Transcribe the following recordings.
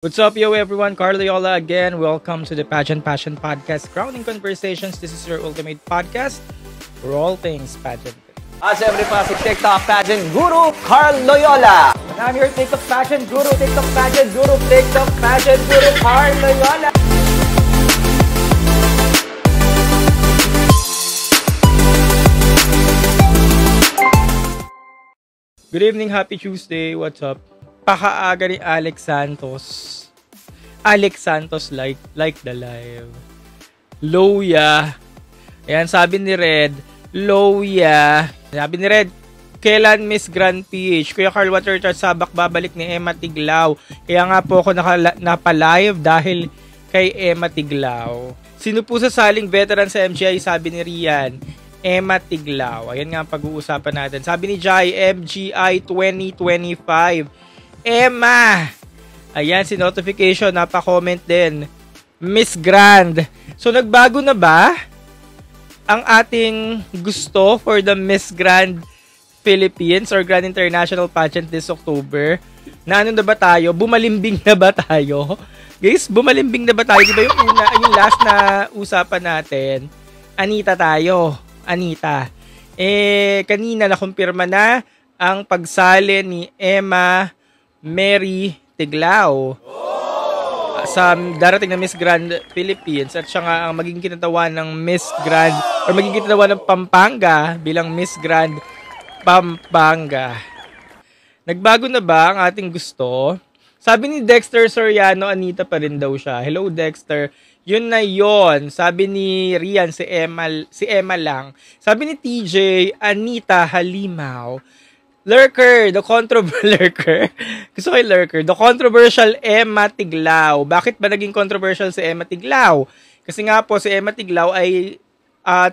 What's up, yo, everyone? Carl Loyola again. Welcome to the Pageant Passion Podcast, Crowning Conversations. This is your ultimate podcast for all things pageant. Siyempre pa si TikTok Pageant Guru, Carl Loyola. And I'm your TikTok Pageant Guru, TikTok Pageant Guru, TikTok Pageant Guru, Carl Loyola. Good evening, happy Tuesday. What's up? Pakaaga ni Alex Santos. Alex Santos like the live. Loya. Ayan, sabi ni Red. Loya. Sabi ni Red, kailan Miss Grand PH? Kuya Carl, what your thoughts? Sabak babalik ni Emma Tiglao. Kaya nga po ako napalive dahil kay Emma Tiglao. Sino po sa saling veteran sa MGI? Sabi ni Rian. Emma Tiglao. Ayan nga ang pag-uusapan natin. Sabi ni Jai, MGI 2025. Emma! Ayan, si notification, napa-comment din. Miss Grand. So, nagbago na ba ang ating gusto for the Miss Grand Philippines or Grand International Pageant this October? Na ano na ba tayo? Bumalimbing na ba tayo? Guys, bumalimbing na ba tayo? Diba yung last na usapan natin? Anita tayo. Anita. Kanina nakumpirma na ang pagsali ni Emma Mary Tiglao sa darating na Miss Grand Philippines at siya nga ang magiging kinatawan ng Miss Grand or magiging kinatawan ng Pampanga bilang Miss Grand Pampanga. Nagbago na ba ang ating gusto? Sabi ni Dexter Soriano, Anita pa rin daw siya. Hello Dexter. Yun na yon. Sabi ni Rian, si Emma lang. Sabi ni TJ, Anita Halimaw. Lurker, the controversial Gusto ko yung Lurker. The controversial Emma Tiglao. Bakit ba naging controversial si Emma Tiglao? Kasi nga po si Emma Tiglao ay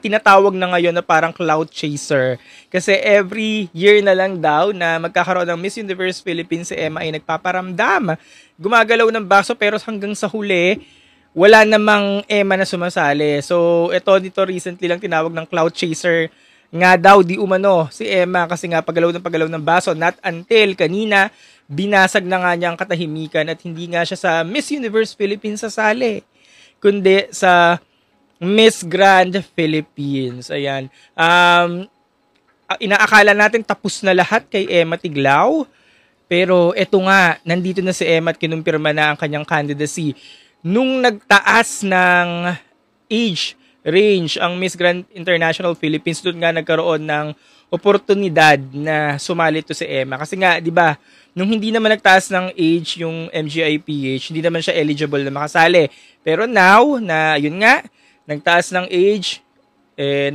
tinatawag na ngayon na parang clout chaser. Kasi every year na lang daw na magkakaroon ng Miss Universe Philippines si Emma ay nagpaparamdam. Gumagalaw ng baso pero hanggang sa huli, wala namang Emma na sumasali. So ito recently lang tinawag ng clout chaser nga daw di umano si Emma kasi nga pagalaw ng baso, not until kanina binasag na nga niya ang katahimikan at hindi nga siya sa Miss Universe Philippines sasali kundi sa Miss Grand Philippines. Ayan. Inaakala natin tapos na lahat kay Emma Tiglao pero eto nga, nandito na si Emma at kinumpirma na ang kanyang candidacy. Nung nagtaas ng age range ang Miss Grand International Philippines, doon nga nagkaroon ng oportunidad na sumali to si Emma. Kasi nga, di ba, nung hindi naman nagtaas ng age yung MGI-PH, hindi naman siya eligible na makasali. Pero now, na yun nga, nagtaas ng age,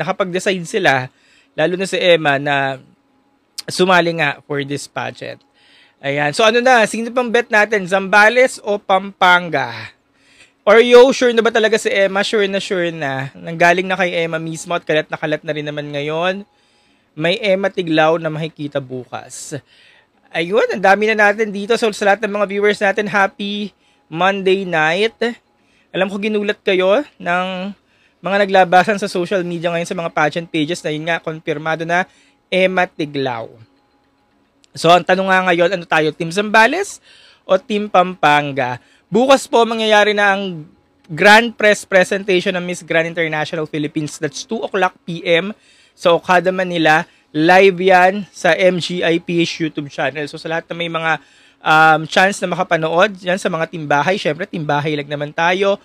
nakapag-decide sila, lalo na si Emma, na sumali nga for this pageant. Ayan. So ano na, sino pang bet natin? Zambales o Pampanga? Or sure na ba talaga si Emma? Sure na. Nanggaling na kay Emma mismo at kalat na rin naman ngayon. May Emma Tiglao na makikita bukas. Ayun, ang dami na natin dito. So sa lahat ng mga viewers natin, happy Monday night. Alam ko ginulat kayo ng mga naglabasan sa social media ngayon sa mga pageant pages na yun nga, konfirmado na Emma Tiglao. So ang tanong nga ngayon, ano tayo? Team Zambales o Team Pampanga? Bukas po mangyayari na ang Grand Press Presentation ng Miss Grand International Philippines. That's 2 o'clock PM sa Okada, Manila. Live yan sa MGI-PH YouTube channel. So sa lahat na may mga chance na makapanood yan sa mga timbahay. Syempre, timbahay lang naman tayo.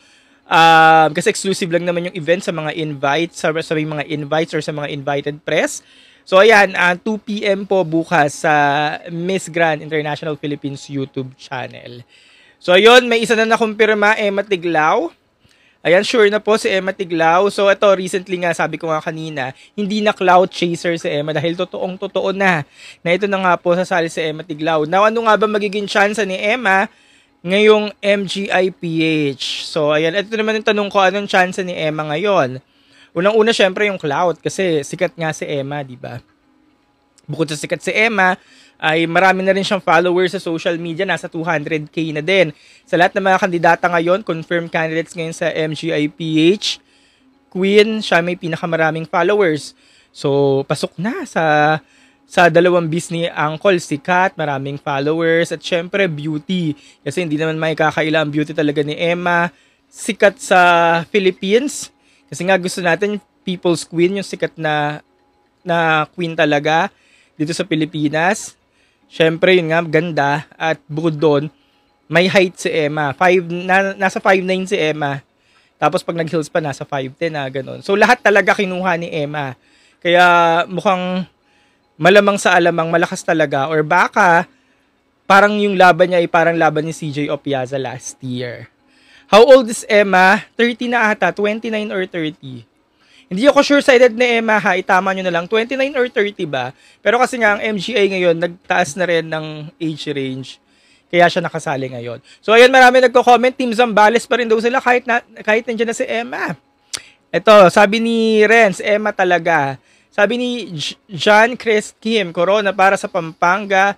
Kasi exclusive lang naman yung event sa mga invites, sa may mga invites or sa mga invited press. So ayan, 2 PM po bukas sa Miss Grand International Philippines YouTube channel. So ayun, may isa na nakumpirma, Emma Tiglao. Ayan, sure na po si Emma Tiglao. So ito, recently nga, sabi ko nga kanina, hindi na cloud chaser si Emma dahil totoong-totoo na ito na nga po sasali si Emma Tiglao. Now, ano nga ba magiging chance ni Emma ngayong MGI-PH? So ayan, ito naman yung tanong ko, anong chance ni Emma ngayon? Unang-una, syempre yung cloud kasi sikat nga si Emma, di ba? Bukod sa sikat si Emma, ay marami na rin siyang followers sa social media, nasa 200k na din. Sa lahat ng mga kandidata ngayon, confirmed candidates ngayon sa MGI-PH, Queen, siya may pinakamaraming followers. So, pasok na sa sa dalawang bis ni Uncle, sikat, maraming followers, at syempre beauty. Kasi hindi naman may kakaila ang beauty talaga ni Emma. Sikat sa Philippines. Kasi nga gusto natin people's queen, yung sikat na queen talaga dito sa Pilipinas. Syempre yun nga, ganda. At bukod doon, may height si Emma. Nasa 5'9 si Emma. Tapos pag nag-heels pa, nasa 5'10 na ganun. So lahat talaga kinuha ni Emma. Kaya mukhang malamang sa alamang malakas talaga, or baka parang yung laban niya ay parang laban ni CJ Opiaza last year. How old is Emma? 30 na ata, 29 or 30. Hindi ako sure sa edad ni Emma ha, itama nyo na lang, 29 or 30 ba? Pero kasi nga ang MGA ngayon, nagtaas na rin ng age range. Kaya siya nakasali ngayon. So ayun, marami nagko-comment, Team Zambales pa rin daw sila kahit nandiyan na si Emma. Ito, sabi ni Renz, Emma talaga. Sabi ni John Chris Kim, Corona para sa Pampanga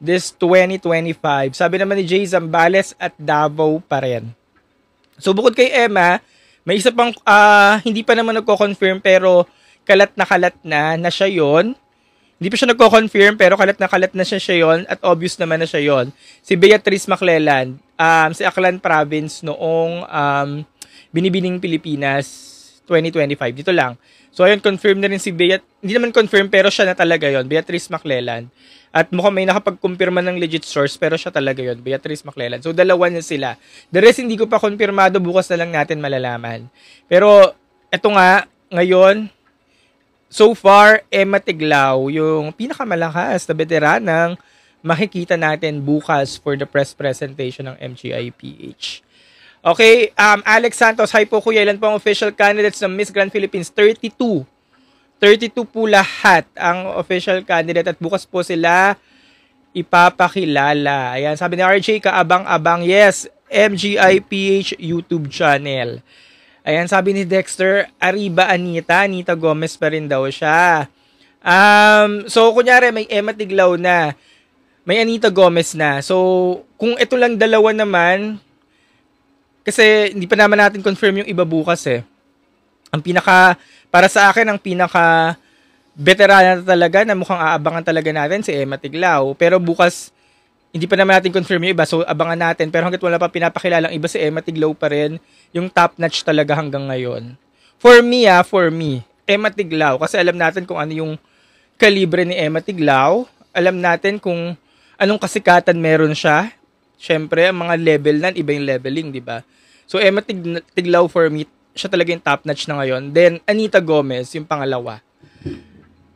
this 2025. Sabi naman ni Jay Zambales at Davao pa rin. So bukod kay Emma, may isa pang hindi pa naman nagko-confirm pero kalat na siya yon. Hindi pa siya nagko-confirm pero kalat na siya yon at obvious naman na siya yon. Si Beatrice Macleland, si Aklan Province noong Binibining Pilipinas 2025. Dito lang. So, ayun, confirm na rin si hindi naman confirm, pero siya na talaga yon, Beatrice Macleland. At mukhang may nakapag-kumpirma ng legit source, pero siya talaga yon, Beatrice Macleland. So, dalawa na sila. The rest, hindi ko pa konfirmado, bukas na lang natin malalaman. Pero, eto nga, ngayon, so far, Emma Tiglao, yung pinakamalakas na veteranang makikita natin bukas for the press presentation ng MGIPH. Okay, Alex Santos, hi po kuya, ilan po ang official candidates ng Miss Grand Philippines? 32. 32 po lahat ang official candidate at bukas po sila ipapakilala. Ayan, sabi ni RJ, kaabang-abang, yes, MGIPH YouTube channel. Ayan, sabi ni Dexter, Arriba Anita Gomez pa rin daw siya. So, kunyari, may Emma Tiglao na, may Anita Gomez na. So, kung ito lang dalawa naman, kasi hindi pa naman natin confirm yung iba bukas eh. Para sa akin, ang pinaka veterana talaga na mukhang aabangan talaga natin si Emma Tiglao. Pero bukas, hindi pa naman natin confirm yung iba. So, abangan natin. Pero hanggat wala pa pinapakilalang iba, si Emma Tiglao pa rin yung top notch talaga hanggang ngayon. For me, Emma Tiglao. Kasi alam natin kung ano yung kalibre ni Emma Tiglao. Alam natin kung anong kasikatan meron siya. Siyempre, ang mga level nan, iba yung leveling, di ba? So, Emma Tiglao for me, siya talaga yung top notch na ngayon. Then, Anita Gomez, yung pangalawa.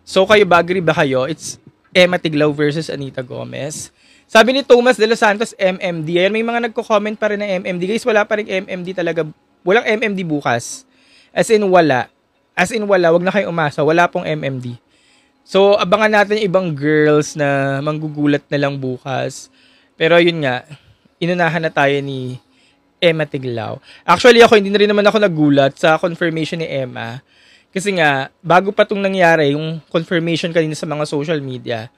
So, kayo ba, agree ba kayo? It's Emma Tiglao versus Anita Gomez. Sabi ni Thomas de los Santos, MMD. Ayan, may mga nagko-comment pa rin na MMD. Guys, wala pa rin MMD talaga. Walang MMD bukas. As in, wala. Wag na kayong umasa. Wala pong MMD. So, abangan natin yung ibang girls na manggugulat na lang bukas. Pero yun nga, inunahan na tayo ni Emma Tiglao. Actually ako, hindi na rin naman ako nagulat sa confirmation ni Emma. Kasi nga, bago pa itong nangyari, yung confirmation kanina sa mga social media,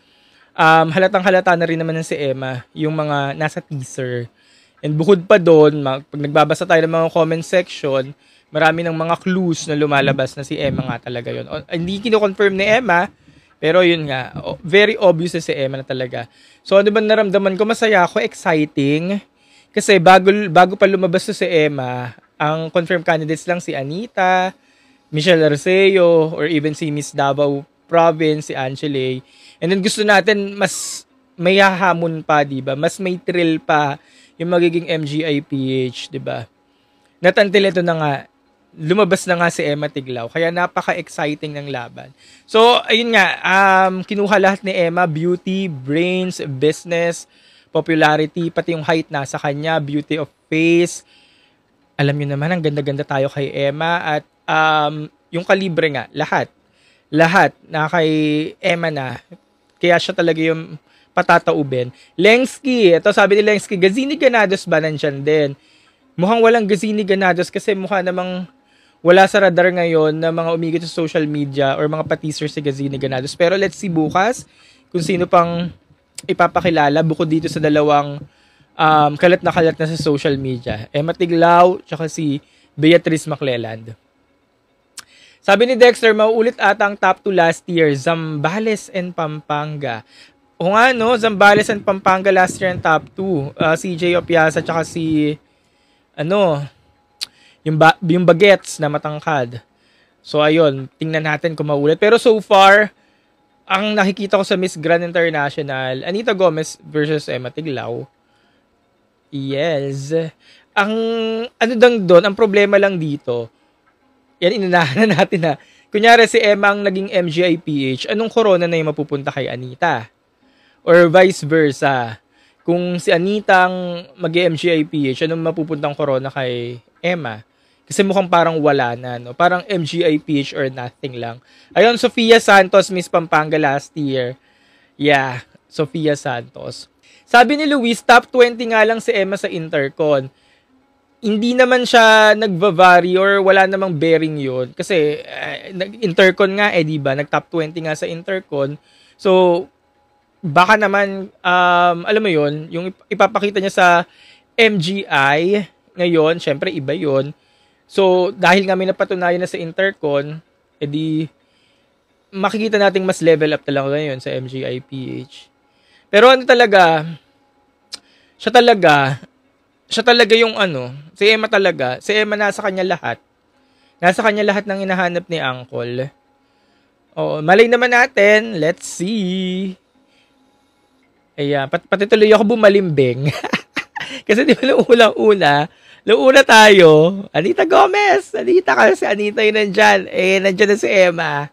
halatang-halata na rin naman si Emma, yung mga nasa teaser. And bukod pa doon, pag nagbabasa tayo ng mga comment section, marami ng mga clues na lumalabas na si Emma nga talaga yun. Hindi kino-confirm ni Emma, pero yun nga, very obvious na si Emma na talaga. So ano ba naramdaman ko? Masaya ako, exciting. Kasi bago pa lumabas to si Emma, ang confirmed candidates lang si Anita, Michelle Arceo, or even si Miss Davao Province, si Angele. And then gusto natin mas may hahamon pa, diba? Mas may thrill pa yung magiging MGIPH, diba? Not until ito na nga, lumabas na nga si Emma Tiglao. Kaya napaka-exciting ng laban. So, ayun nga, kinuha lahat ni Emma, beauty, brains, business, popularity, pati yung height nasa kanya, beauty of face. Alam niyo naman, ang ganda-ganda tayo kay Emma at yung kalibre nga, lahat na kay Emma na. Kaya siya talaga yung patataubin. Lengsky, ito sabi ni Lengsky, Gazini Ganados ba nandyan din? Mukhang walang Gazini Ganados kasi mukha namang wala sa radar ngayon na mga umigit sa social media or mga pa-teaser si Gazini Ganados. Pero let's see bukas kung sino pang ipapakilala bukod dito sa dalawang kalat na sa social media. Emma Tiglao tsaka si Beatrice Macleland. Sabi ni Dexter, mauulit ata ang top 2 last year, Zambales and Pampanga. O nga, no? Zambales and Pampanga last year ang top 2. CJ Opiasa, tsaka si, yung Bagets na matangkad. So, ayun, tingnan natin kung mauulit. Pero so far, ang nakikita ko sa Miss Grand International, Anita Gomez versus Emma Tiglao. Yes. Ang, doon, ang problema lang dito, yan, inunahan na natin na. Kunyari si Emma ang naging MGIPH, anong corona na yung mapupunta kay Anita? Or vice versa. Kung si Anita ang mag-MGIPH, anong mapupuntang corona kay Emma? Kasi mukhang parang wala na, no? Parang MGIPH or nothing lang. Ayun, Sofia Santos, Miss Pampanga last year. Yeah, Sofia Santos. Sabi ni Luis, top 20 nga lang si Emma sa Intercon. Hindi naman siya nagva-vary or wala namang bearing yun. Kasi Intercon nga, diba? Nag-top 20 nga sa Intercon. So, baka naman, alam mo yun, yung ipapakita niya sa MGI ngayon, syempre iba yun. So, dahil nga may napatunayan na sa Intercon, edi makikita nating mas level up talaga ngayon sa MGI-PH. Pero ano talaga, siya talaga yung si Emma nasa kanya lahat. Nasa kanya lahat ng hinahanap ni Uncle. Oh, malay naman natin. Let's see. Ayan, pati tuloy ako bumalimbing. Kasi di ba Luuna tayo. Anita Gomez. Anita kasi Anita yun nandyan. Nandyan na si Emma.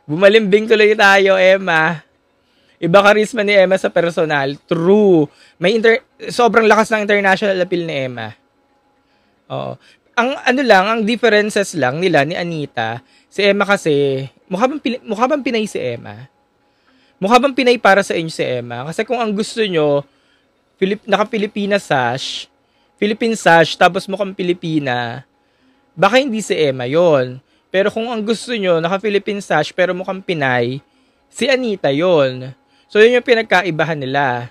Bumalimbing tuloy tayo, Emma. Iba karisma ni Emma sa personal. True. Sobrang lakas ng international appeal ni Emma. Oo. Ang differences lang nila ni Anita, si Emma kasi, mukha bang Pinay si Emma? Mukha bang Pinay para sa inyo si Emma? Kasi kung ang gusto nyo, naka-Filipina sash, Philippine sash, tapos mukhang Pilipina, baka hindi si Emma yon. Pero kung ang gusto nyo, naka-Philippine sash, pero mukhang Pinay, si Anita yon. So, yun yung pinagkaibahan nila.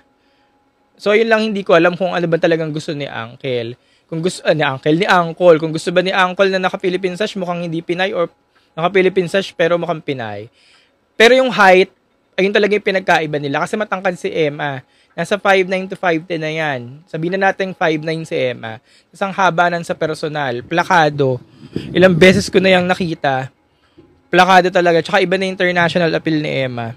So, yun lang hindi ko alam kung ano ba talagang gusto ni Uncle. Kung gusto, ni Uncle. Kung gusto ba ni Uncle na naka-Philippine sash, mukhang hindi Pinay, or naka-Philippine sash, pero mukhang Pinay. Pero yung height, ayun talaga yung pinagkaiba nila. Kasi matangkad si Emma. Nasa 5'9 to 5'10 na yan. Sabihin na natin 5'9 si Emma. Tapos ang haba nan sa personal. Plakado. Ilang beses ko na yung nakita. Plakado talaga. Tsaka iba na international appeal ni Emma.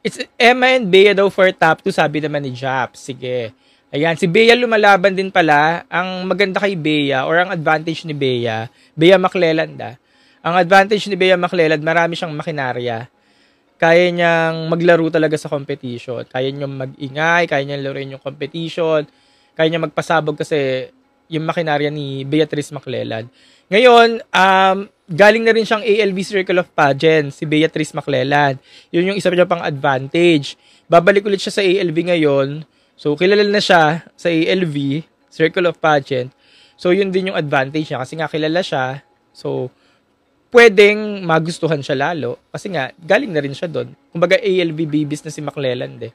It's Emma and Bea daw for top 2, sabi naman ni Jap. Sige. Ayan, si Bea lumalaban din pala. Ang maganda kay Bea, or ang advantage ni Bea Macleland. Ang advantage ni Bea Macleland, marami siyang makinarya. Kaya niyang maglaro talaga sa competition. Kaya niyang mag-ingay, kaya niyang laruin yung competition. Kaya niyang magpasabog kasi yung makinarya ni Beatrice Macleland. Ngayon, galing na rin siyang ALV Circle of Pageant, si Beatrice Macleland. Yun yung isa niya pang advantage. Babalik ulit siya sa ALV ngayon. So, kilala na siya sa ALV, Circle of Pageant. So, yun din yung advantage niya kasi nga kilala siya. So, pwedeng magustuhan siya lalo. Kasi nga, galing na rin siya doon. Kumbaga, ALV babies na si Macleland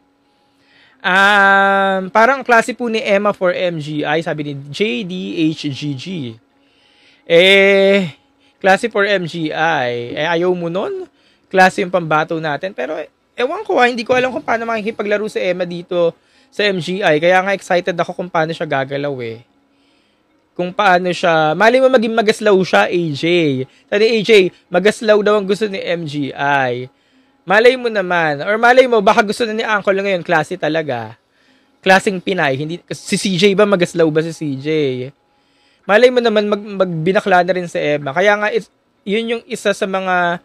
parang klase po ni Emma for MGI, sabi ni JDHGG. Klase for MGI. Ayaw mo nun? Klase yung pambato natin. Pero, ewan ko hindi ko alam kung paano makikipaglaro si Emma dito sa MGI. Kaya nga excited ako kung paano siya gagalaw Kung paano siya, mali mo maging magaslaw siya, AJ. Sabi AJ, magaslaw daw ang gusto ni MGI. Malay mo naman, or malay mo, baka gusto na ni Uncle ngayon, klase talaga. Klaseng Pinay, hindi, si CJ ba, magaslaw ba si CJ? Malay mo naman, magbinakla na rin si Emma. Kaya nga, yun yung isa sa mga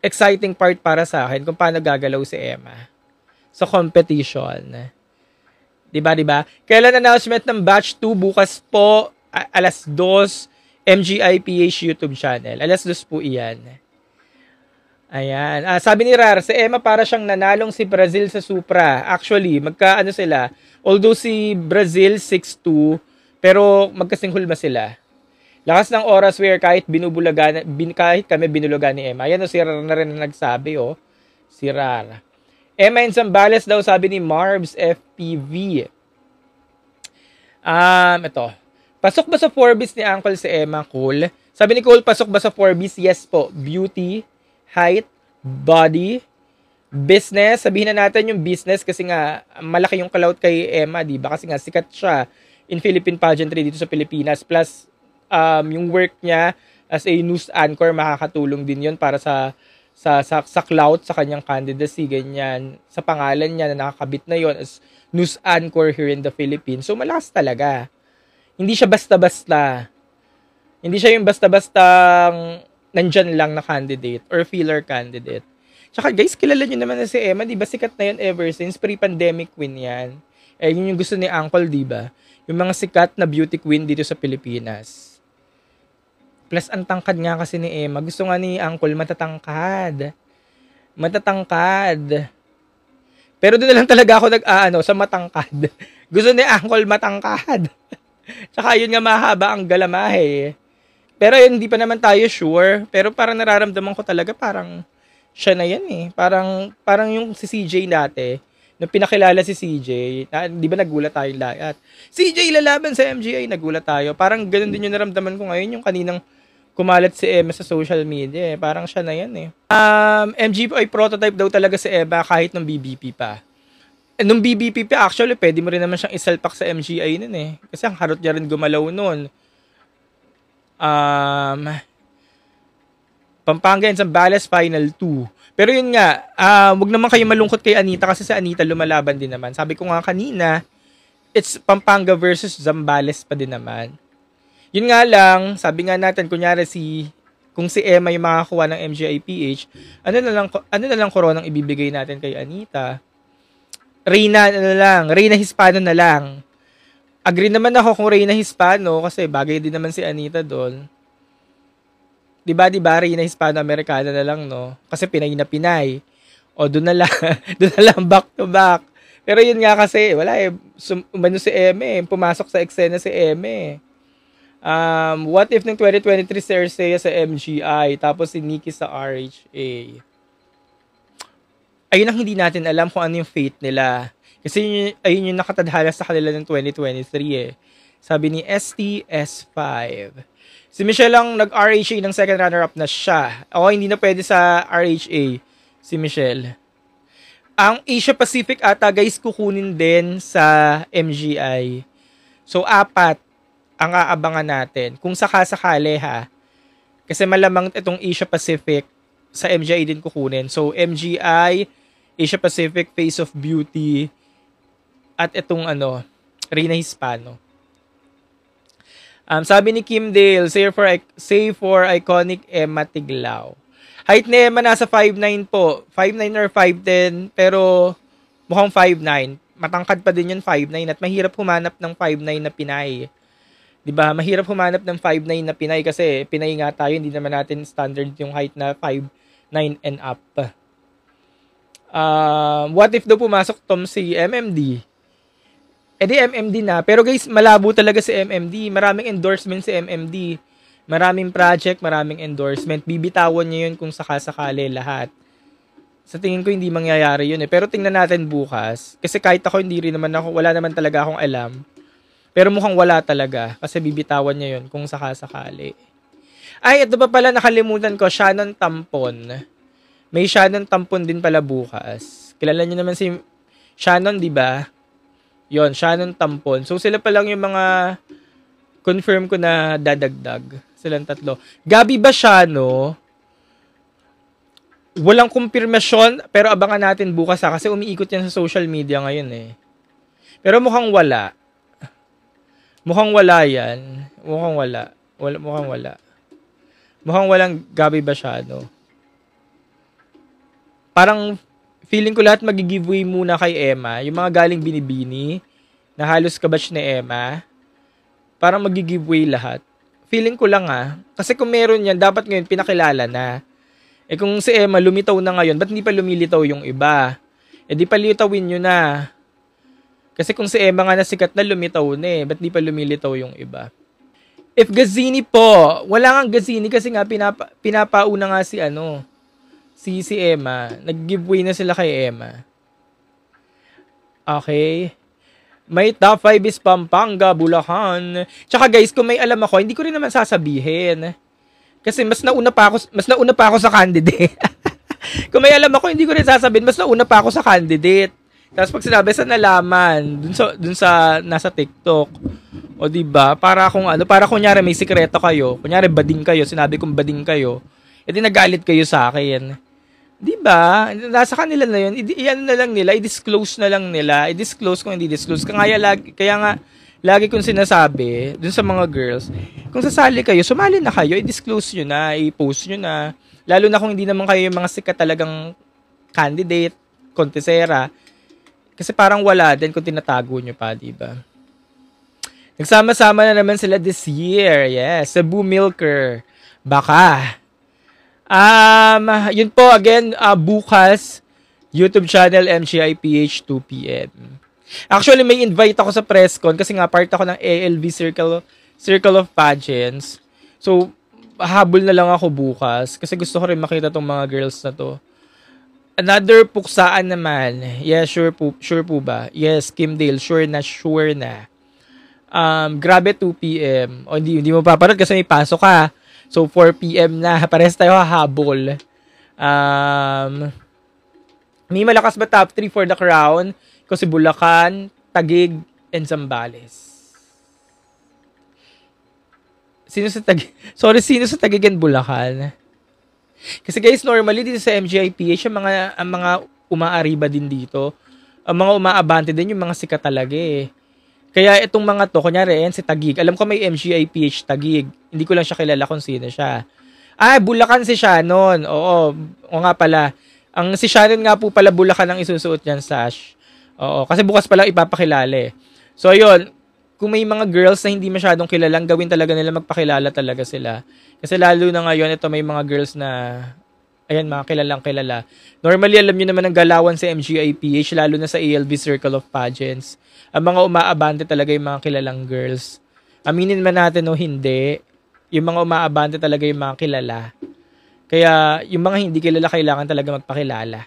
exciting part para sa akin, kung paano gagalaw si Emma sa competition. Diba? Kailan announcement ng batch 2? Bukas po, alas 2, MGIPH YouTube channel. Alas 2 po iyan. Ayan. Sabi ni Rar, si Emma para siyang nanalong si Brazil sa Supra. Actually, magkaano sila. Although si Brazil 6'2", pero magkasinghulma sila. Lakas ng oras where kahit kami binulugan ni Emma. Ayan si Rar na rin na nagsabi Si Rar. Emma and Zambales daw, sabi ni Marbs FPV. Ito. Pasok ba sa Forbes ni Uncle si Emma? Cool. Sabi ni Cole, pasok ba sa Forbes? Yes po. Beauty, height, body, business. Sabihin na natin yung business kasi nga malaki yung clout kay Emma, di ba? Kasi nga sikat siya in Philippine pageantry dito sa Pilipinas. Plus, yung work niya as a news anchor, makakatulong din yun para sa clout sa kanyang candidacy, ganyan. Sa pangalan niya na nakakabit na yon as news anchor here in the Philippines. So, malakas talaga. Hindi siya basta-basta. Hindi siya yung basta-bastang nandyan lang na candidate or filler candidate. Tsaka guys, kilala nyo naman na si Emma, di ba? Sikat na yan ever since pre-pandemic queen yan. Yun yung gusto ni Uncle, di ba? Yung mga sikat na beauty queen dito sa Pilipinas. Plus, ang tangkad nga kasi ni Emma. Gusto nga ni Uncle, matatangkad. Matatangkad. Pero doon na lang talaga ako sa matangkad. Gusto ni Uncle matangkad. Tsaka yun nga mahaba ang galamahe. Pero yun, hindi pa naman tayo sure. Pero parang nararamdaman ko talaga parang siya na yan eh. Parang yung si CJ dati, nung pinakilala si CJ, di ba nagulat tayo lahat? CJ lalaban sa MGI, nagulat tayo. Parang ganun din yung naramdaman ko ngayon, yung kaninang kumalat si Emma sa social media eh. Parang siya na yan eh. MGI prototype daw talaga si Emma kahit nung BBP pa. Nung BBP pa, actually, pwede mo rin naman siyang isalpak sa MGI nun eh. Kasi ang harot niya rin gumalaw nun. Pampanga and Zambales Final 2. Pero yun nga, wag naman kayo malungkot kay Anita kasi si Anita lumalaban din naman. Sabi ko nga kanina, it's Pampanga versus Zambales pa din naman. Yun nga lang, sabi nga natin, kunyari kung si Emma yung makakuha ng MGI PH, ano na lang koronang ibibigay natin kay Anita? Reyna Hispano na lang. Agree naman ako kung Reyna Hispano kasi bagay din naman si Anita doon. Diba, Reyna Hispano-Americana na lang, no? Kasi Pinay na Pinay. O, doon na lang back to back. Pero yun nga kasi, wala eh. Umano si Eme, pumasok sa eksena si Eme. What if ng 2023 si Ercea sa MGI, tapos si Nikki sa RHA? Ayun ang hindi natin alam kung ano yung fate nila. Kasi ayun yung nakatadhana sa kanila ng 2023 eh. Sabi ni STS5. Si Michelle ang nag-RHA ng second runner-up na siya. O hindi na pwede sa RHA si Michelle. Ang Asia Pacific ata guys kukunin din sa MGI. So 4 ang aabangan natin. Kung sakasakali ha. Kasi malamang itong Asia Pacific sa MGI din kukunin. So, MGI, Asia Pacific, Face of Beauty, at itong Reyna Hispano. Sabi ni Kim Dale, say for iconic Emma Tiglao. Height ni Emma nasa 5'9 po. 5'9 or 5'10, pero mukhang 5'9. Matangkad pa din yun 5'9 at mahirap humanap ng 5'9 na Pinay. Diba? Mahirap humanap ng 5'9 na Pinay kasi Pinay nga tayo, hindi naman natin standard yung height na 5'9 and up. What if daw pumasok si MMD? Di MMD na. Pero guys, malabo talaga si MMD. Maraming endorsement si MMD. Maraming project, maraming endorsement. Bibitawan niya yun kung sakasakali lahat. Sa tingin ko hindi mangyayari yun eh. Pero tingnan natin bukas. Kasi kahit ako wala naman talaga akong alam. Pero mukhang wala talaga kasi bibitawan niya yun kung sakasakali. Ay, ito pa pala nakalimutan ko, Shannon Tampon. May Shannon Tampon din pala bukas. Kilala niyo naman si Shannon, di ba? Yon, Shannon Tampon. So sila pa lang yung mga confirm ko na dadagdag. Silang tatlo. Gabi Basiano, walang kumpirmasyon pero abangan natin bukas kasi umiikot yan sa social media ngayon eh. Pero mukhang wala. Mukhang wala yan. Mukhang wala. Mukhang walang Gabi Basiano. Parang feeling ko lahat mag-giveaway muna kay Emma. Yung mga galing Binibini na halos kabatch ni Emma. Parang mag-giveaway lahat. Feeling ko lang kasi kung meron yan, dapat ngayon pinakilala na. Kung si Emma lumitaw na ngayon, ba't hindi pa lumilitaw yung iba? Di palitawin nyo na. Kasi kung si Emma nga nasikat na, lumitaw na ba't di pa lumilitaw yung iba? If Gazini po, wala nga Gazini kasi nga pinapauna nga si Emma. Nag-giveaway na sila kay Emma. Okay. May top 5 is Pampanga, Bulacan. Tsaka guys, kung may alam ako, hindi ko rin naman sasabihin. Kasi mas nauna pa ako sa candidate. Kung may alam ako, hindi ko rin sasabihin, mas nauna pa ako sa candidate. Tapos pag sinabi sa nalaman, dun sa nasa TikTok, o diba, para kunyari may sikreto kayo, kunyari bading kayo, sinabi kong bading kayo, edi nagalit kayo sa akin. Diba? Nasa kanila na yun. Iyan na lang nila. I-disclose na lang nila. I-disclose kung hindi disclose. Kaya nga, lagi kong sinasabi, dun sa mga girls, kung sasali kayo, sumali na kayo, i-disclose nyo na, i-post nyo na. Lalo na kung hindi naman kayo yung mga sikat talagang candidate, kontesera. Kasi parang wala din kung tinatago nyo pa, diba? Nagsama-sama na naman sila this year. Yes, Cebu Milker. Baka. Yun po, again, bukas, YouTube channel MGIPH 2 p.m. Actually, may invite ako sa press con kasi nga part ako ng ALV Circle of Pageants. So, habol na lang ako bukas kasi gusto ko rin makita tong mga girls na to. Another puksaan naman. Yes, sure po ba? Yes, Kim Dale, sure na. Grabe 2 p.m. O, hindi mo paparod kasi may pasok ka. So, 4 p.m. na. Pares tayo hahabol. May malakas ba top 3 for the crown? Kasi Bulacan, Taguig, and Zambales. Sino sa Taguig and Bulacan? Kasi guys, normally dito sa MGIPH, ang mga umaariba din dito. Ang mga umaabante din yung mga sikat talaga eh. Kaya itong mga to, kunyari, si Taguig. Alam ko may MGIPH Taguig. Hindi ko lang siya kilala kung sino siya. Bulacan si Shannon. Oo nga pala. Si Shannon nga po pala Bulacan ang isusuot niyan sash. Oo, kasi bukas pa lang ipapakilala eh. So, ayun. Kung may mga girls na hindi masyadong kilalang, gawin talaga nila magpakilala talaga sila. Kasi lalo na ngayon, ito may mga girls na, ayan, mga kilalang kilala. Normally, alam nyo naman ang galawan sa MGIPH, lalo na sa ALV Circle of Pageants. Ang mga umaabante talaga yung mga kilalang girls. Aminin man natin o hindi, yung mga umaabante talaga yung mga kilala. Kaya yung mga hindi kilala kailangan talaga magpakilala.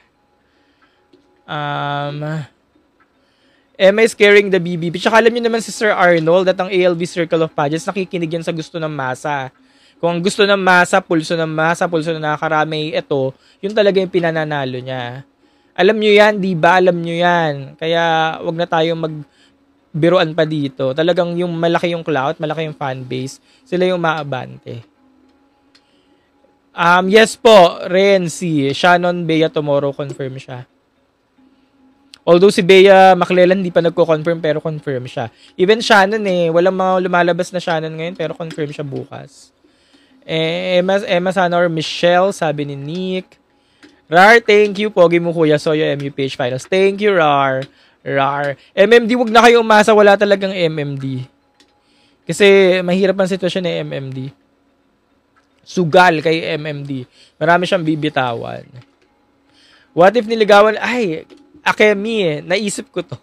Emma is carrying the BBB. Tsaka alam nyo naman si Sir Arnold at ang ALV Circle of Pageants nakikinig yan sa gusto ng masa. Kung ang gusto ng masa, pulso ng nakakarami, ito, yun talaga yung pinananalo niya. Alam nyo yan, di ba? Alam nyo yan. Kaya wag na tayong magbiruan pa dito. Talagang yung malaki yung clout, malaki yung fan base, sila yung maabante. Yes po, Renzi. Shannon Bea tomorrow, confirm siya. Although si Bea Maclellan hindi pa nagko-confirm pero confirm siya. Even Shannon walang mga lumalabas na Shannon ngayon pero confirm siya bukas. Emma Sanor Michelle, sabi ni Nick. Rar, thank you. Pogi mo kuya. Soyo MUPH Finals. Thank you, Rar. MMD, wag na kayo umasa. Wala talagang MMD. Kasi mahirap ang sitwasyon ng MMD. Sugal kay MMD. Marami siyang bibitawan. What if niligawan? Akemi naisip ko to.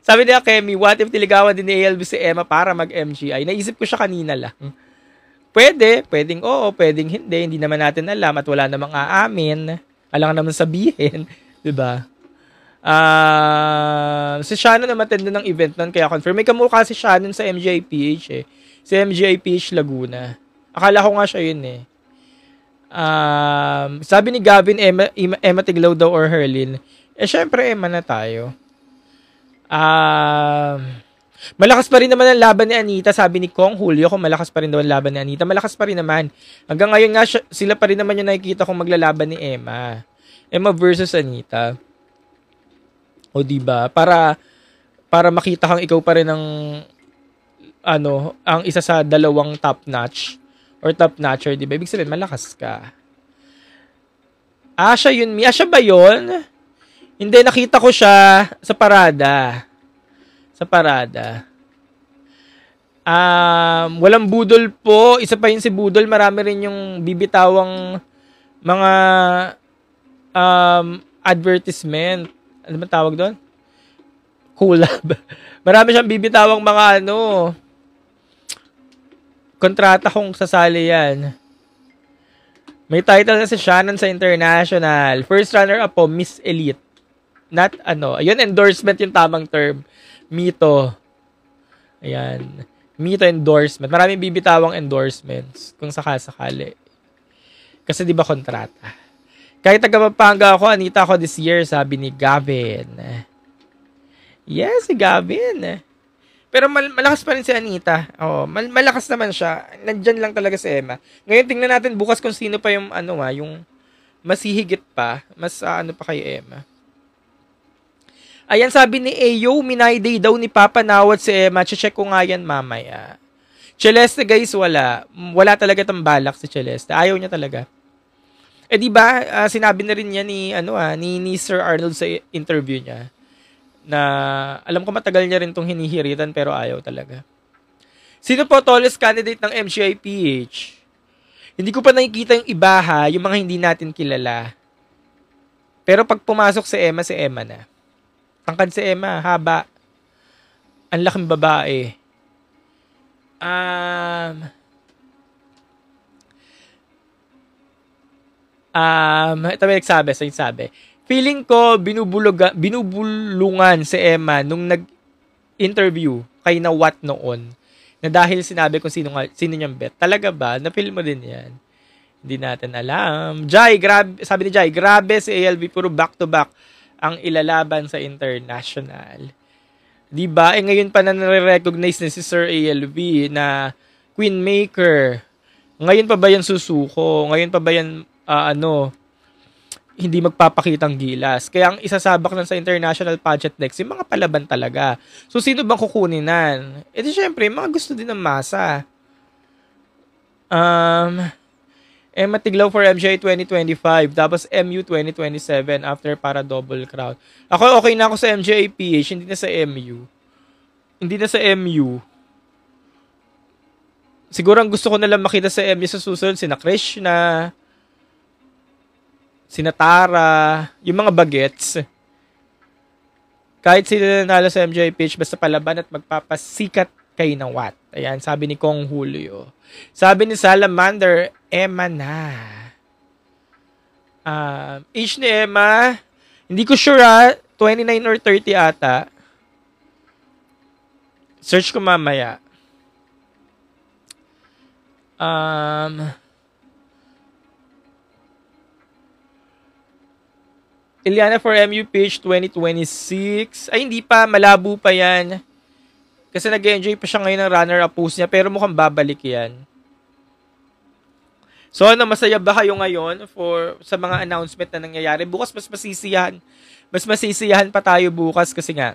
Sabi ni Akemi, what if niligawan din ni ALB si Emma para mag-MGI? Naisip ko siya kanina lang. Pwedeng oo, pwedeng hindi. Hindi naman natin alam at wala namang aamin. Alang naman sabihin. Diba? Si Shannon na matenda ng event nun, kaya confirm. May kamukha si Shannon sa MGIPH Si MGIPH Laguna. Akala ko nga siya yun Sabi ni Gavin, Emma Tiglaw daw or Herlin. Syempre, Emma na tayo. Malakas pa rin naman ang laban ni Anita. Sabi ni Kong Julio, kung malakas pa rin daw ang laban ni Anita. Malakas pa rin naman. Hanggang ngayon nga, sila pa rin naman yung nakikita kong maglalaban ni Emma. Emma versus Anita. O diba? Para makita kang ikaw pa rin ang isa sa dalawang top notch or top notcher, diba? Ibig sabihin, malakas ka. Siya yun. Siya ba yun? Hindi, nakita ko siya sa parada. Walang budol po. Isa pa yun si budol. Marami rin yung bibitawang mga advertisement. Ano ba tawag doon? Collab. Marami siyang bibitawang mga kontrata kung sasali yan. May title na si Shannon sa international. First runner-up po, Miss Elite. not ano, ayun, endorsement yung tamang term. Mito. Ayan. Mito endorsement. Maraming bibitawang endorsements kung sakasakali. Kasi di ba kontrata. Kahit taga Pampanga ako, Anita ako this year, sabi ni Gavin. Yes, si Gavin. Pero malakas pa rin si Anita. Oh, malakas naman siya. Nandyan lang talaga si Emma. Ngayon tingnan natin bukas kung sino pa yung yung mas hihigit pa, mas ano pa kay Emma. Ayan, sabi ni Ayo, minayday daw ni Papa Nawat si Emma. Check ko nga yan mamaya. Celeste guys, wala. Wala talaga tang balak si Celeste. Ayaw niya talaga. Eh di ba, sinabi na rin niya ni Sir Arnold sa interview niya na alam ko matagal niya rin tong hinihiritan pero ayaw talaga. Sino po tallest candidate ng MGIPH? Hindi ko pa nakikita yung iba yung mga hindi natin kilala. Pero pag pumasok si Emma na. Tangkad si Emma, haba. Ang laking babae. Ito may nagsabi. Feeling ko, binubulungan si Emma nung nag-interview kay Nawat noon. Na dahil sinabi kung sino niyang bet. Talaga ba? Na-feel mo din yan? Hindi natin alam. Jai, grabe, sabi ni Jai, grabe si ALV, puro back-to-back ang ilalaban sa international. Diba? Ngayon pa na nare-recognize na si Sir ALV na Queen Maker. Ngayon pa ba yan susuko? Ngayon pa ba yan, hindi magpapakitang gilas? Kaya ang isasabak na sa international pageant next, yung mga palaban talaga. So, sino bang kukuninan? Eh di syempre, mga gusto din ng masa. Emma Tiglaw for MGI 2025, tapos MU 2027 after para double crown. Ako okay na ako sa MGI PH, hindi na sa MU. Hindi na sa MU. Siguro ang gusto ko na lang makita sa MU sa susunod, sina Krishna, sina Tara, yung mga bagets. Kahit sila nanalo sa MGI PH, basta palaban at magpapasikat kay Nawat. Ayan, sabi ni Kong Julio. Sabi ni Salamander, Emma na. Age ni Emma, hindi ko sure 29 or 30 ata. Search ko mamaya. Iliana for MU page 2026. Ay, hindi pa. Malabo pa yan. Kasi nag-enjoy pa siya ngayon ng runner-up post niya. Pero mukhang babalik yan. So, masaya ba kayo ngayon sa mga announcement na nangyayari? Bukas mas masisiyahan. Mas masisiyahan pa tayo bukas kasi nga,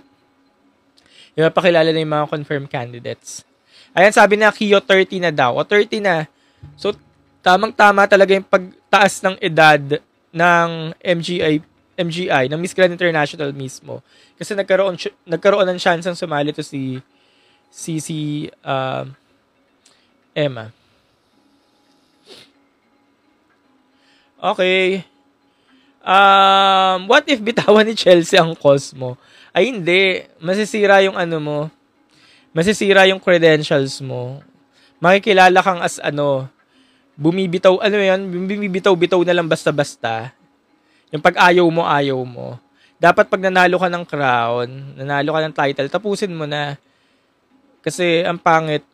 yung mapakilala na yung mga confirmed candidates. Ayan, sabi na Kio 30 na daw. O 30 na. So, tamang-tama talaga yung pagtaas ng edad ng MGI, ng Miss Grand International mismo. Kasi nagkaroon ng chance ang sumali to si Emma. Okay. What if bitawan ni Chelsea ang Cosmo? Ay, hindi. Masisira yung mo. Masisira yung credentials mo. Makikilala kang as bumibitaw, bumibitaw-bitaw na lang basta-basta. Yung pag ayaw mo. Dapat pag nanalo ka ng crown, nanalo ka ng title, tapusin mo na. Kasi ang pangit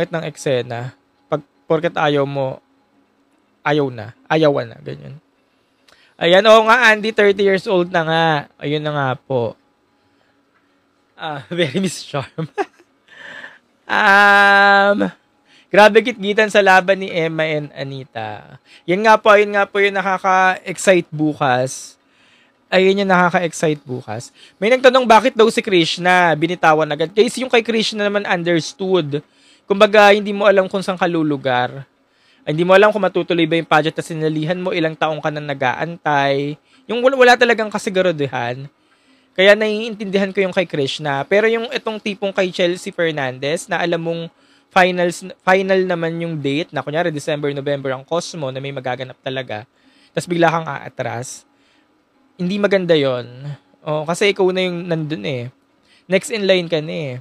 ng eksena. Pag porket ayaw mo, ayawan na, ganyan. Ayan, nga, Andy, 30 years old na nga. Ayun na nga po. Very Miss Charm. Grabe kitgitan sa laban ni Emma and Anita. Ayun nga po yung nakaka-excite bukas. Ayun yung nakaka-excite bukas. May nagtanong bakit daw si Krishna binitawan agad. Kasi yung kay Krishna naman understood. Kumbaga, hindi mo alam kung saan ka lulugar. Hindi mo alam kung matutuloy ba yung pageant na sinalihan mo, ilang taong ka nang nag-aantay. Yung wala talagang kasiguraduhan. Kaya naiintindihan ko yung kay Krishna. Pero yung itong tipong kay Chelsea Fernandez, na alam mong final naman yung date, na kunyari December, November ang Cosmo, na may magaganap talaga. Tapos bigla kang aatras. Hindi maganda yon. Kasi ikaw na yung nandun eh. Next in line ka na eh.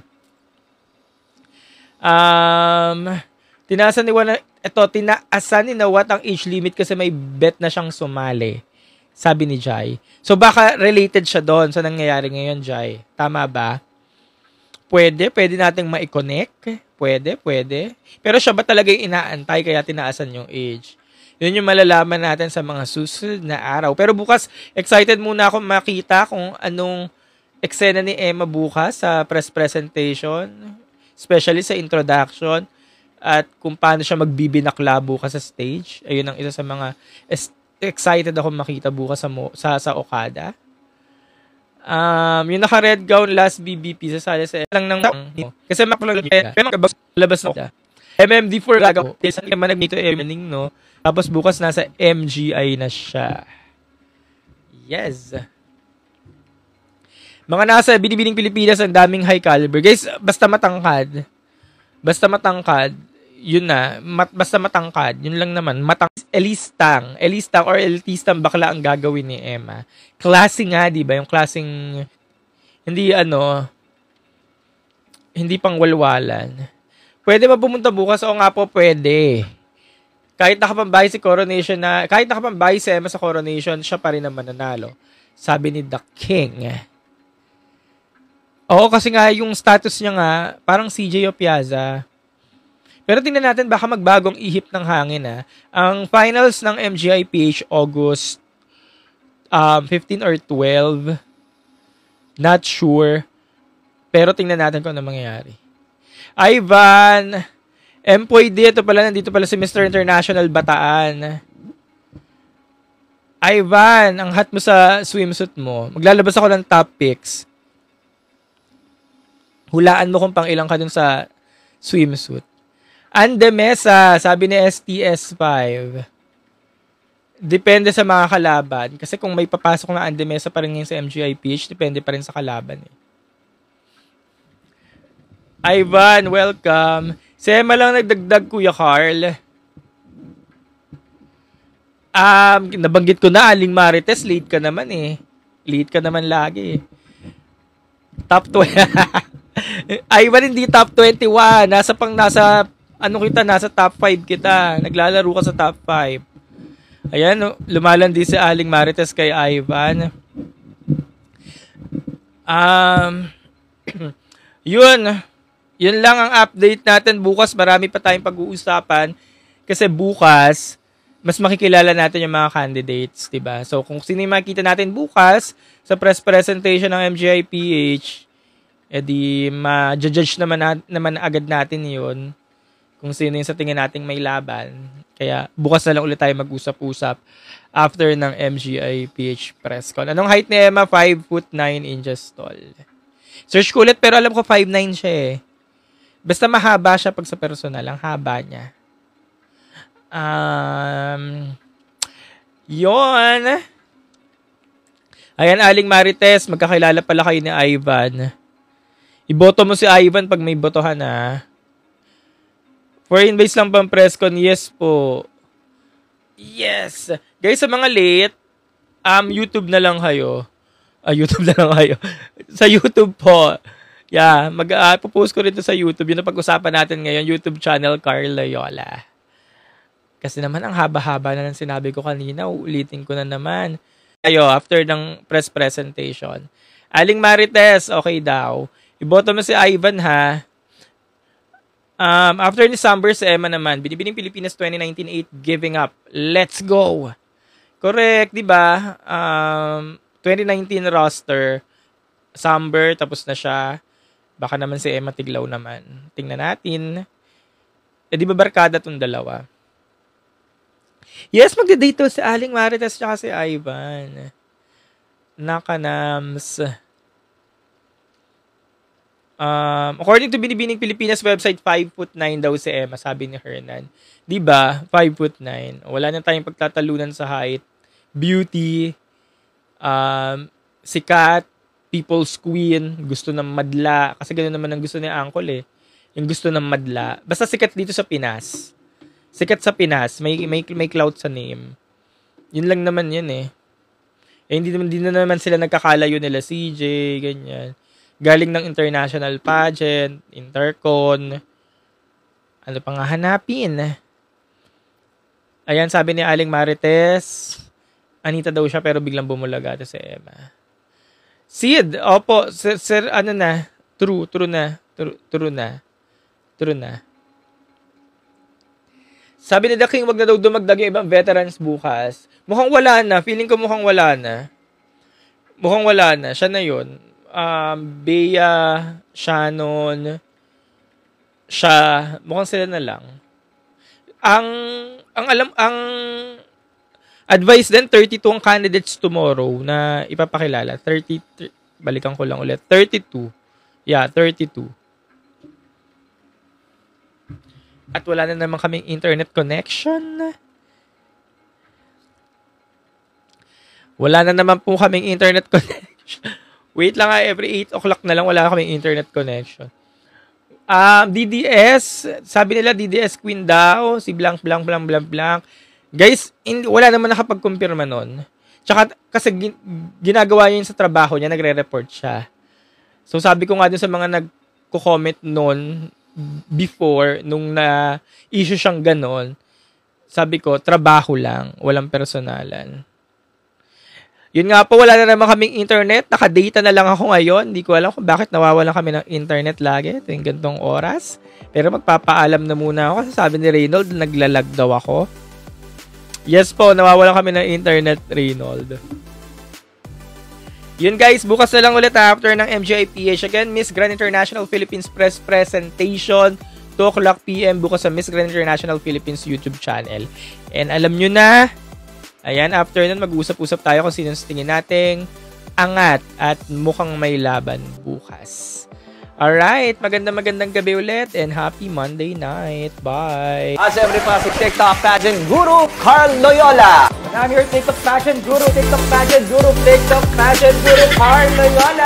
Tinaasan ni Nawat ang age limit kasi may bet na siyang sumali. Sabi ni Jai. So baka related siya doon sa nangyayari ngayon, Jai. Tama ba? Pwede nating ma-connect. Pwede. Pero siya ba talaga yung inaantay kaya tinaasan yung age? Yun yung malalaman natin sa mga susunod na araw. Pero bukas, excited muna ako makita kung anong eksena ni Emma bukas sa press presentation, especially sa introduction, at kung paano siya magbibinakla bukas sa stage. Ayun ang isa sa mga excited ako makita bukas sa Okada. Yung naka-red gown last BBP sa sala sa lang ng kasi labas na MMD4 gagaw. Kasi naman nagdito evening, no? Tapos bukas nasa MGI na siya. Yes. Mga nasa Binibining Pilipinas, ang daming high caliber. Guys, basta matangkad, yun na. Basta matangkad, yun lang naman. Elistang or elitistang bakla ang gagawin ni Emma. Klase nga, di ba? Yung klaseng, hindi pang walwalan. Pwede ba pumunta bukas? O nga po, pwede. Kahit nakapambahay si Emma sa coronation, siya pa rin naman nanalo. Sabi ni The King. Oo, kasi nga yung status niya nga, parang CJ Opiaza. Pero tingnan natin, baka magbagong ihip ng hangin. Ang finals ng MGIPH August 15 or 12. Not sure. Pero tingnan natin kung ano mangyayari. Ivan, nandito pala si Mr. International Bataan. Ivan, ang hot mo sa swimsuit mo. Maglalabas ako ng top picks. Hulaan mo kung pang ilang ka dun sa swimsuit. Andemesa, sabi ni STS5. Depende sa mga kalaban. Kasi kung may papasok na Andemesa pa rin ngayon sa MGIPH, depende pa rin sa kalaban. Ivan, welcome. Si Emma lang nagdagdag, Kuya Carl. Nabanggit ko na, Aling Marites, late ka naman eh. Late ka naman lagi eh. Top 20. Ivan, hindi top 21. Nasa top 5 kita. Naglalaro ka sa top 5. Ayan, lumalandi si Aling Marites kay Ivan. Yun lang ang update natin bukas. Marami pa tayong pag-uusapan kasi bukas mas makikilala natin yung mga candidates, diba? So kung sino yung makikita natin bukas sa press presentation ng MGIPH, edi ma-judge naman agad natin yun kung sino yung sa tingin nating may laban. Kaya bukas na lang ulit tayo mag-usap-usap after ng MGIPH press con. Anong height ni Emma? 5'9" tall. Search ko ulit pero alam ko 5'9" siya eh. Basta mahaba siya pag sa personal. Ang haba niya. Yun. Ayan, Aling Marites. Magkakilala pala kayo ni Ivan. Iboto mo si Ivan pag may botohan ha. Foreign base lang pang press con. Yes po. Yes. Guys, sa mga late, YouTube na lang kayo. YouTube na lang kayo. Sa YouTube po. Yeah, post ko rin ito sa YouTube. Yun ang pag-usapan natin ngayon. YouTube channel, Carl Loyola. Kasi naman, ang haba-haba na ng sinabi ko kanina. Ulitin ko na naman. After ng press presentation. Aling Marites, okay daw. Iboto mo si Ivan, ha? After ni Samber, si Emma naman. Binibining Pilipinas 2019-8, giving up. Let's go! Correct, di ba? 2019 roster. Samber, tapos na siya. Baka naman si Emma tiglaw naman. Tingnan natin. Di ba barkada itong dalawa? Yes, magde-date si Aling Marites tsaka si Ivan. Nakanams. According to Binibining Pilipinas website, 5'9" daw si Emma, sabi ni Hernan. Di ba? 5'9". Wala na tayong pagtatalunan sa height. Beauty. Sikat. People's Queen, gusto ng madla. Kasi ganoon naman ang gusto ni Uncle eh. Yung gusto ng madla. Basta sikat dito sa Pinas. Sikat sa Pinas. May clout sa name. Yun lang naman yun eh. Hindi na naman sila nagkakalayo nila CJ, ganyan. Galing ng international pageant, intercon. Ano pa nga hanapin? Ayan, sabi ni Aling Marites. Anita daw siya pero biglang bumulaga si Emma. Sid, opo, sir, ano na? True na. Sabi ni The King, wag na daw dumagdag yung ibang veterans bukas. Mukhang wala na. Feeling ko mukhang wala na. Siya na yun. Bea, Shannon, siya. Mukhang sila na lang. Ang advice din, 32 ang candidates tomorrow na ipapakilala. 33, balikan ko lang ulit. 32. Yeah, 32. At wala na naman kaming internet connection. Wala na naman po kaming internet connection. Wait lang every 8 o'clock na lang wala kaming internet connection. DDS, sabi nila DDS Queen daw, si blank. Guys, wala naman nakapag-confirma nun. Tsaka kasi ginagawa niya yun sa trabaho niya, nagre-report siya. So sabi ko nga dun sa mga nagko-comment nun, before, nung na-issue siyang ganon, sabi ko, trabaho lang, walang personalan. Yun nga po, wala na naman kaming internet. Naka-data na lang ako ngayon. Hindi ko alam kung bakit nawawalan kami ng internet lagi. Ito yung gantong oras. Pero magpapaalam na muna ako kasi sabi ni Reynold, naglalag daw ako. Yes po, nawawalan kami ng internet, Reynold. Yun guys, bukas na lang ulit after ng MGIPH. Again, Miss Grand International Philippines Press Presentation. 2 o'clock PM bukas sa Miss Grand International Philippines YouTube channel. And alam nyo na, ayan, after nun, mag-usap-usap tayo kung sino tingin nating angat at mukhang may laban bukas. Alright, magandang gabi ulit and happy Monday night. Bye! Siyempre pa si TikTok pageant guru, Carl Loyola. And I'm your TikTok pageant guru, Carl Loyola.